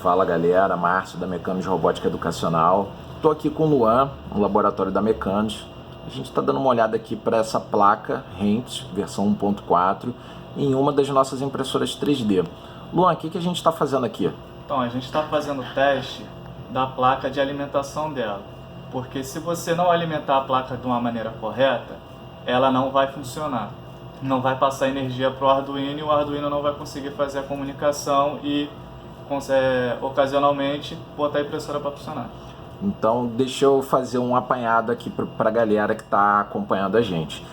Fala galera, Márcio da Mecanos Robótica Educacional. Estou aqui com o Luan, no laboratório da Mecanos. A gente está dando uma olhada aqui para essa placa Hempst, versão 1.4, em uma das nossas impressoras 3D. Luan, o que a gente está fazendo aqui? Então, a gente está fazendo o teste da placa de alimentação dela. Porque se você não alimentar a placa de uma maneira correta, ela não vai funcionar. Não vai passar energia para o Arduino e o Arduino não vai conseguir fazer a comunicação e ocasionalmente botar a impressora para funcionar. Então deixa eu fazer um apanhado aqui para a galera que está acompanhando a gente.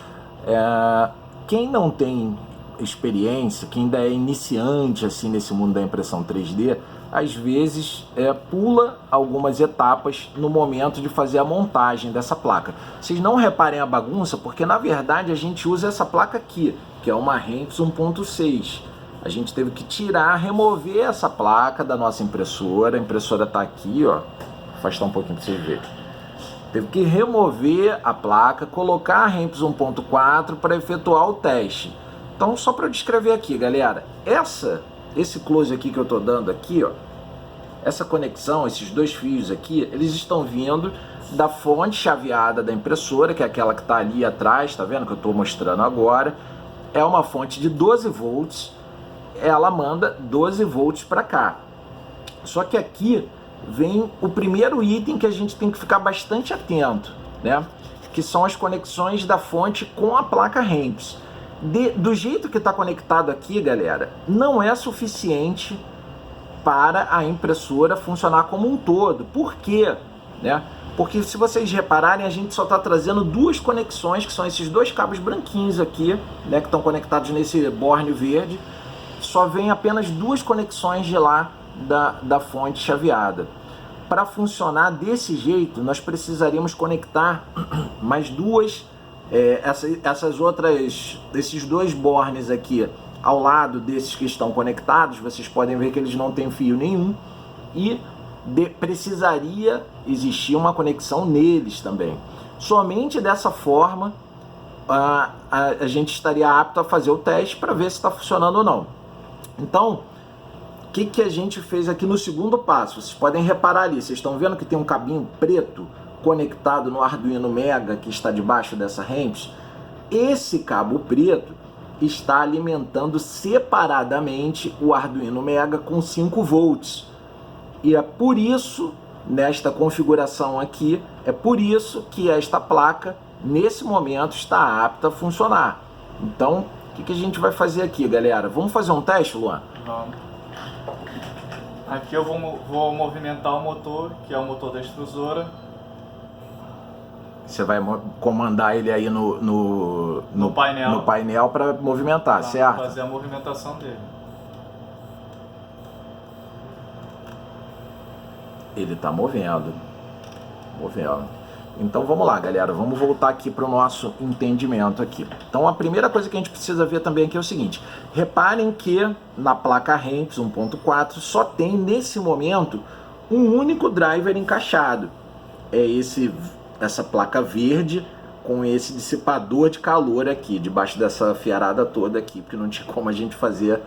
Quem não tem experiência, quem ainda é iniciante assim nesse mundo da impressão 3D, às vezes pula algumas etapas no momento de fazer a montagem dessa placa. Vocês não reparem a bagunça, porque na verdade a gente usa essa placa aqui, que é uma Hempst 1.6. A gente teve que tirar, remover essa placa da nossa impressora. A impressora está aqui, ó. Vou afastar um pouquinho para vocês verem. Teve que remover a placa, colocar a Hempst 1.4 para efetuar o teste. Então, só para eu descrever aqui, galera, esse close aqui que eu estou dando aqui, ó, essa conexão, esses dois fios aqui, eles estão vindo da fonte chaveada da impressora, que é aquela que está ali atrás, tá vendo que eu estou mostrando agora. É uma fonte de 12 volts. Ela manda 12 volts para cá. Só que aqui vem o primeiro item que a gente tem que ficar bastante atento, né? Que são as conexões da fonte com a placa Hempst. Do jeito que está conectado aqui, galera, não é suficiente para a impressora funcionar como um todo. Por quê? Né? Porque se vocês repararem, a gente só está trazendo duas conexões, que são esses dois cabos branquinhos aqui, né, que estão conectados nesse borne verde. Só vem apenas duas conexões de lá da fonte chaveada. Para funcionar desse jeito, nós precisaríamos conectar mais duas, esses dois bornes aqui ao lado desses que estão conectados. Vocês podem ver que eles não têm fio nenhum e precisaria existir uma conexão neles também. Somente dessa forma a gente estaria apto a fazer o teste para ver se está funcionando ou não. Então, o que a gente fez aqui no segundo passo? Vocês podem reparar ali, vocês estão vendo que tem um cabinho preto conectado no Arduino Mega que está debaixo dessa Hempst? Esse cabo preto está alimentando separadamente o Arduino Mega com 5 volts. E é por isso, nesta configuração aqui, é por isso que esta placa, nesse momento, está apta a funcionar. Então, o que a gente vai fazer aqui, galera? Vamos fazer um teste, Luan? Vamos. Aqui eu vou movimentar o motor, que é o motor da extrusora. Você vai comandar ele aí no painel para movimentar, certo? Fazer a movimentação dele. Ele está movendo. Então vamos lá, galera, vamos voltar aqui para o nosso entendimento aqui. Então a primeira coisa que a gente precisa ver também aqui é o seguinte: reparem que na placa Hempst 1.4 só tem nesse momento um único driver encaixado. É essa placa verde com esse dissipador de calor aqui, debaixo dessa fiarada toda aqui, porque não tinha como a gente fazer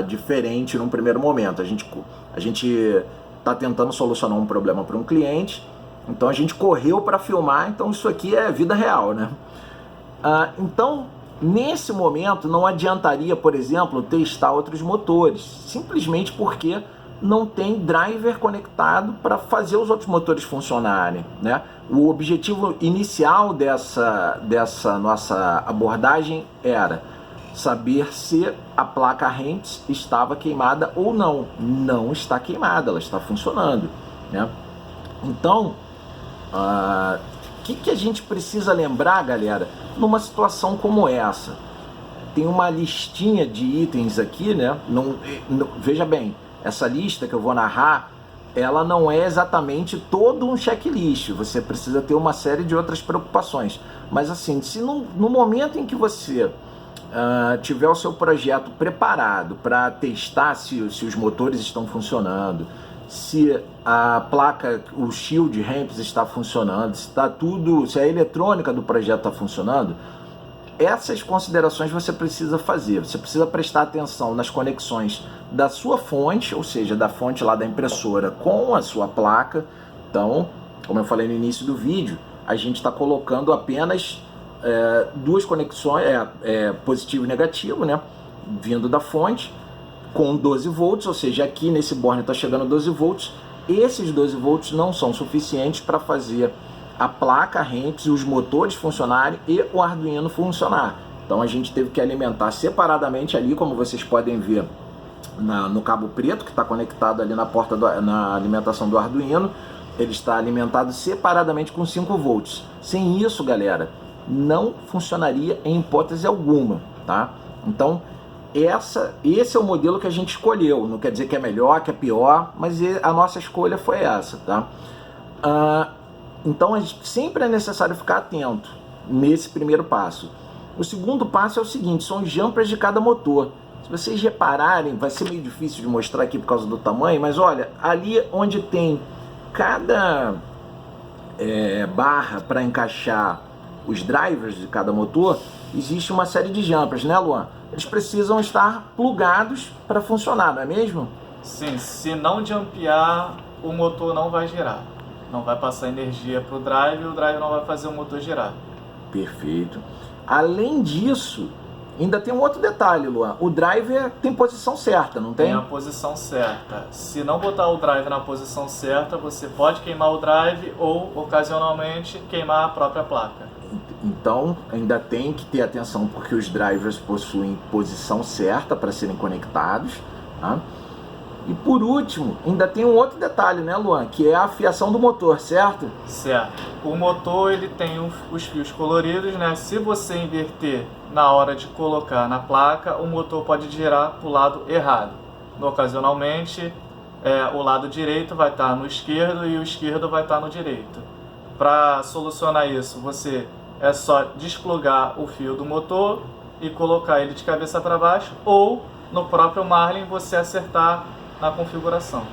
diferente num primeiro momento. A gente está tentando solucionar um problema para um cliente. Então a gente correu para filmar, então isso aqui é vida real, né? Então, nesse momento, não adiantaria, por exemplo, testar outros motores, simplesmente porque não tem driver conectado para fazer os outros motores funcionarem, né? O objetivo inicial dessa nossa abordagem era saber se a placa Hempst estava queimada ou não. Não está queimada, ela está funcionando, né? Então, que a gente precisa lembrar, galera, numa situação como essa? Tem uma listinha de itens aqui, né? Veja bem, essa lista que eu vou narrar, ela não é exatamente todo um checklist. Você precisa ter uma série de outras preocupações. Mas assim, se no momento em que você tiver o seu projeto preparado para testar se os motores estão funcionando, se a placa, o shield Hempst está funcionando, se a eletrônica do projeto está funcionando, essas considerações você precisa fazer. Você precisa prestar atenção nas conexões da sua fonte, ou seja, da fonte lá da impressora com a sua placa. Então, como eu falei no início do vídeo, a gente está colocando apenas duas conexões, positivo e negativo, né, vindo da fonte, com 12 volts, ou seja, aqui nesse borne está chegando 12 volts. Esses 12 volts não são suficientes para fazer a placa REMPS e os motores funcionarem e o Arduino funcionar. Então a gente teve que alimentar separadamente ali, como vocês podem ver no cabo preto que está conectado ali na porta na alimentação do Arduino. Ele está alimentado separadamente com 5 volts. Sem isso, galera, não funcionaria em hipótese alguma, tá? Então esse é o modelo que a gente escolheu. Não quer dizer que é melhor, que é pior, mas a nossa escolha foi essa, tá? Então sempre é necessário ficar atento nesse primeiro passo. O segundo passo é o seguinte, são os jumpers de cada motor. Se vocês repararem, vai ser meio difícil de mostrar aqui por causa do tamanho, mas olha, ali onde tem cada barra para encaixar os drivers de cada motor, existe uma série de jumpers, né, Luan? Eles precisam estar plugados para funcionar, não é mesmo? Sim, se não jumpear, o motor não vai girar. Não vai passar energia para o drive e o drive não vai fazer o motor girar. Perfeito. Além disso, ainda tem um outro detalhe, Luan. O driver tem posição certa, não tem? Tem a posição certa. Se não botar o drive na posição certa, você pode queimar o drive ou, ocasionalmente, queimar a própria placa. Então, ainda tem que ter atenção porque os drivers possuem posição certa para serem conectados, tá? E por último, ainda tem um outro detalhe, né, Luan? Que é a afiação do motor, certo? Certo. O motor, ele tem os fios coloridos, né? Se você inverter na hora de colocar na placa, o motor pode girar para o lado errado. Ocasionalmente, o lado direito vai estar no esquerdo e o esquerdo vai estar no direito. Para solucionar isso, você é só desplugar o fio do motor e colocar ele de cabeça para baixo, ou no próprio Marlin você acertar na configuração.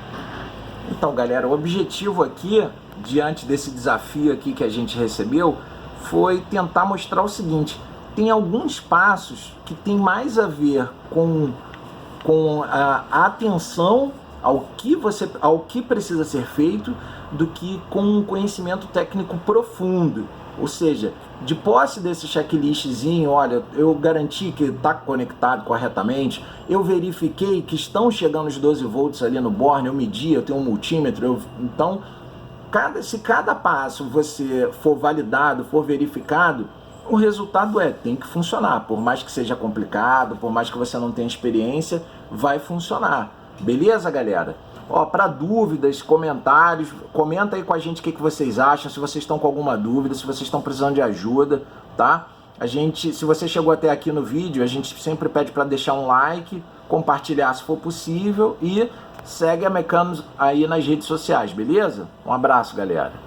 Então, galera, o objetivo aqui, diante desse desafio aqui que a gente recebeu, foi tentar mostrar o seguinte: tem alguns passos que tem mais a ver com a atenção ao que precisa ser feito do que com um conhecimento técnico profundo. Ou seja, de posse desse checklistzinho, olha, eu garanti que está conectado corretamente, eu verifiquei que estão chegando os 12 volts ali no borne, eu medi, eu tenho um multímetro, então, se cada passo você for validado, for verificado, o resultado tem que funcionar. Por mais que seja complicado, por mais que você não tenha experiência, vai funcionar. Beleza, galera? Para dúvidas, comentários, comenta aí com a gente o que vocês acham, se vocês estão com alguma dúvida, se vocês estão precisando de ajuda, tá? Se você chegou até aqui no vídeo, a gente sempre pede para deixar um like, compartilhar se for possível e segue a Mecanos aí nas redes sociais, beleza? Um abraço, galera.